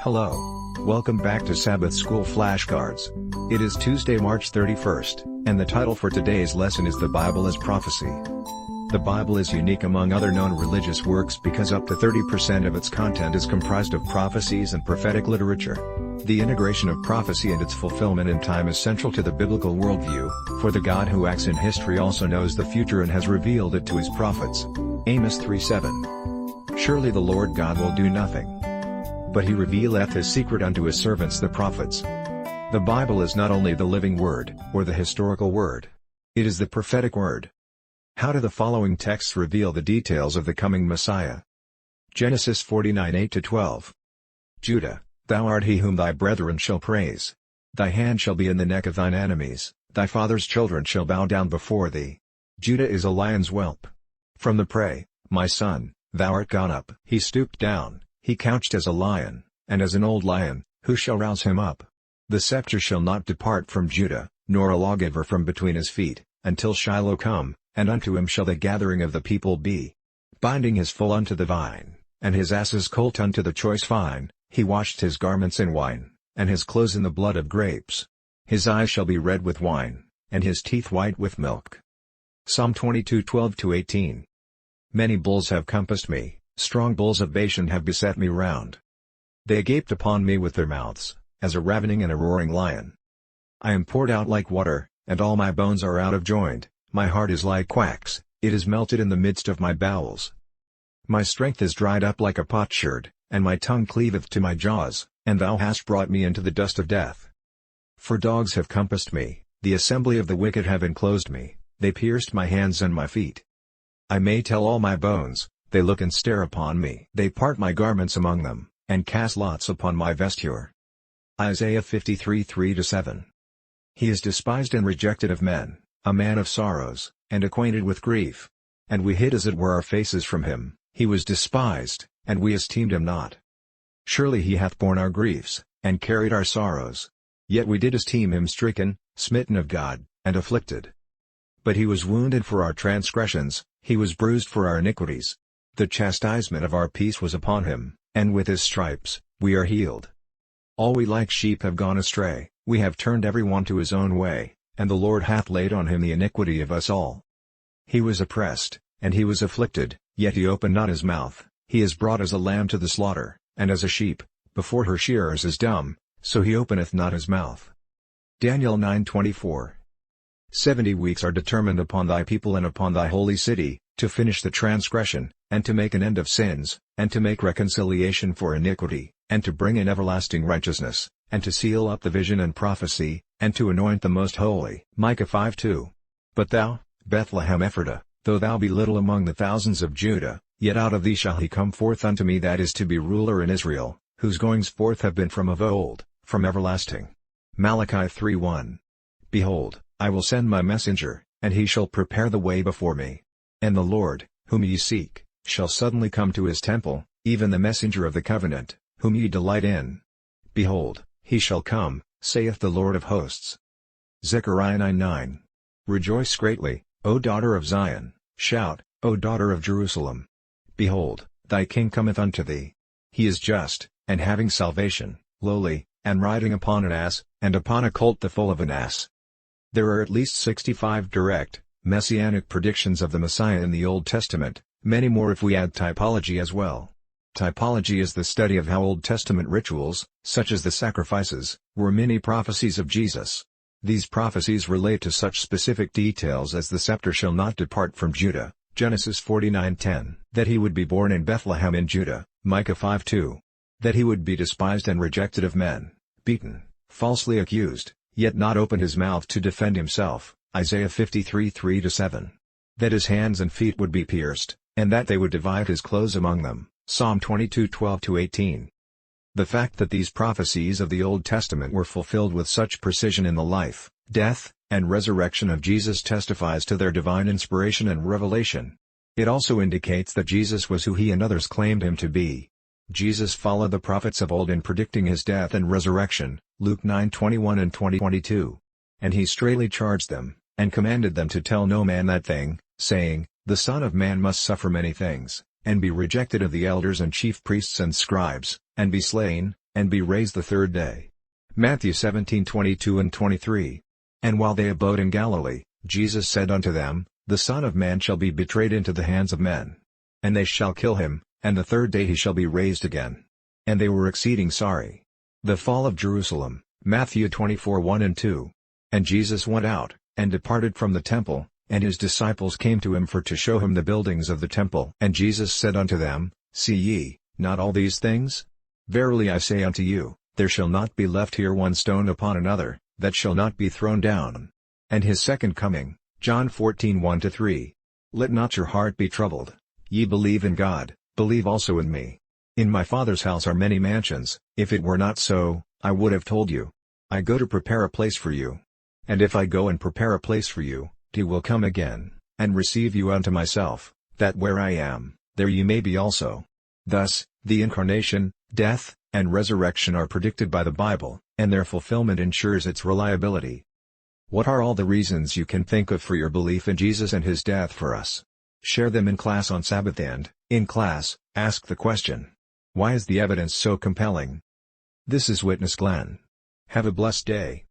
Hello. Welcome back to Sabbath School Flashcards. It is Tuesday, March 31st, and the title for today's lesson is The Bible as Prophecy. The Bible is unique among other known religious works because up to 30% of its content is comprised of prophecies and prophetic literature. The integration of prophecy and its fulfillment in time is central to the biblical worldview, for the God who acts in history also knows the future and has revealed it to his prophets. Amos 3:7. Surely the Lord God will do nothing, but he revealeth his secret unto his servants the prophets. The Bible is not only the living word, or the historical word. It is the prophetic word. How do the following texts reveal the details of the coming Messiah? Genesis 49:8-12. Judah, thou art he whom thy brethren shall praise. Thy hand shall be in the neck of thine enemies, thy father's children shall bow down before thee. Judah is a lion's whelp. From the prey, my son, thou art gone up. He stooped down, he couched as a lion, and as an old lion, who shall rouse him up? The scepter shall not depart from Judah, nor a lawgiver from between his feet, until Shiloh come, and unto him shall the gathering of the people be. Binding his foal unto the vine, and his ass's colt unto the choice vine, he washed his garments in wine, and his clothes in the blood of grapes. His eyes shall be red with wine, and his teeth white with milk. Psalm 22:12-18. Many bulls have compassed me, strong bulls of Bashan have beset me round. They gaped upon me with their mouths, as a ravening and a roaring lion. I am poured out like water, and all my bones are out of joint, my heart is like wax, it is melted in the midst of my bowels. My strength is dried up like a potsherd, and my tongue cleaveth to my jaws, and thou hast brought me into the dust of death. For dogs have compassed me, the assembly of the wicked have enclosed me, they pierced my hands and my feet. I may tell all my bones, they look and stare upon me. They part my garments among them, and cast lots upon my vesture. Isaiah 53:3-7. He is despised and rejected of men, a man of sorrows, and acquainted with grief. And we hid as it were our faces from him. He was despised, and we esteemed him not. Surely he hath borne our griefs, and carried our sorrows. Yet we did esteem him stricken, smitten of God, and afflicted. But he was wounded for our transgressions, he was bruised for our iniquities. The chastisement of our peace was upon him, and with his stripes, we are healed. All we like sheep have gone astray, we have turned every one to his own way, and the Lord hath laid on him the iniquity of us all. He was oppressed, and he was afflicted, yet he opened not his mouth. He is brought as a lamb to the slaughter, and as a sheep, before her shearers is dumb, so he openeth not his mouth. Daniel 9:24. 70 weeks are determined upon thy people and upon thy holy city, to finish the transgression, and to make an end of sins, and to make reconciliation for iniquity, and to bring in everlasting righteousness, and to seal up the vision and prophecy, and to anoint the most holy. Micah 5:2. But thou, Bethlehem Ephratah, though thou be little among the thousands of Judah, yet out of thee shall he come forth unto me that is to be ruler in Israel, whose goings forth have been from of old, from everlasting. Malachi 3:1. Behold, I will send my messenger, and he shall prepare the way before me. And the Lord, whom ye seek, shall suddenly come to his temple, even the messenger of the covenant, whom ye delight in. Behold, he shall come, saith the Lord of hosts. Zechariah 9:9. Rejoice greatly, O daughter of Zion, shout, O daughter of Jerusalem. Behold, thy king cometh unto thee. He is just, and having salvation, lowly, and riding upon an ass, and upon a colt the foal of an ass. There are at least 65 direct, Messianic predictions of the Messiah in the Old Testament, many more if we add typology as well. Typology is the study of how Old Testament rituals, such as the sacrifices, were mini prophecies of Jesus. These prophecies relate to such specific details as the scepter shall not depart from Judah, Genesis 49:10, that he would be born in Bethlehem in Judah, Micah 5:2, that he would be despised and rejected of men, beaten, falsely accused, yet not open his mouth to defend himself, Isaiah 53:3-7, that his hands and feet would be pierced, and that they would divide his clothes among them, Psalm 22:12-18. The fact that these prophecies of the Old Testament were fulfilled with such precision in the life, death, and resurrection of Jesus testifies to their divine inspiration and revelation. It also indicates that Jesus was who he and others claimed him to be. Jesus followed the prophets of old in predicting his death and resurrection, Luke 9:21 and 20:22. And he straitly charged them, and commanded them to tell no man that thing, saying, The Son of Man must suffer many things, and be rejected of the elders and chief priests and scribes, and be slain, and be raised the third day. Matthew 17:22 and 23. And while they abode in Galilee, Jesus said unto them, The Son of Man shall be betrayed into the hands of men. And they shall kill him, and the third day he shall be raised again. And they were exceeding sorry. The fall of Jerusalem, Matthew 24:1 and 2. And Jesus went out, and departed from the temple, and his disciples came to him for to show him the buildings of the temple. And Jesus said unto them, See ye not all these things? Verily I say unto you, there shall not be left here one stone upon another, that shall not be thrown down. And his second coming, John 14:1-3. Let not your heart be troubled. Ye believe in God, believe also in me. In my Father's house are many mansions. If it were not so, I would have told you. I go to prepare a place for you. And if I go and prepare a place for you, I will come again, and receive you unto myself, that where I am, there ye may be also. Thus, the incarnation, death, and resurrection are predicted by the Bible, and their fulfillment ensures its reliability. What are all the reasons you can think of for your belief in Jesus and his death for us? Share them in class on Sabbath and, in class, ask the question. Why is the evidence so compelling? This is Witness Glenn. Have a blessed day.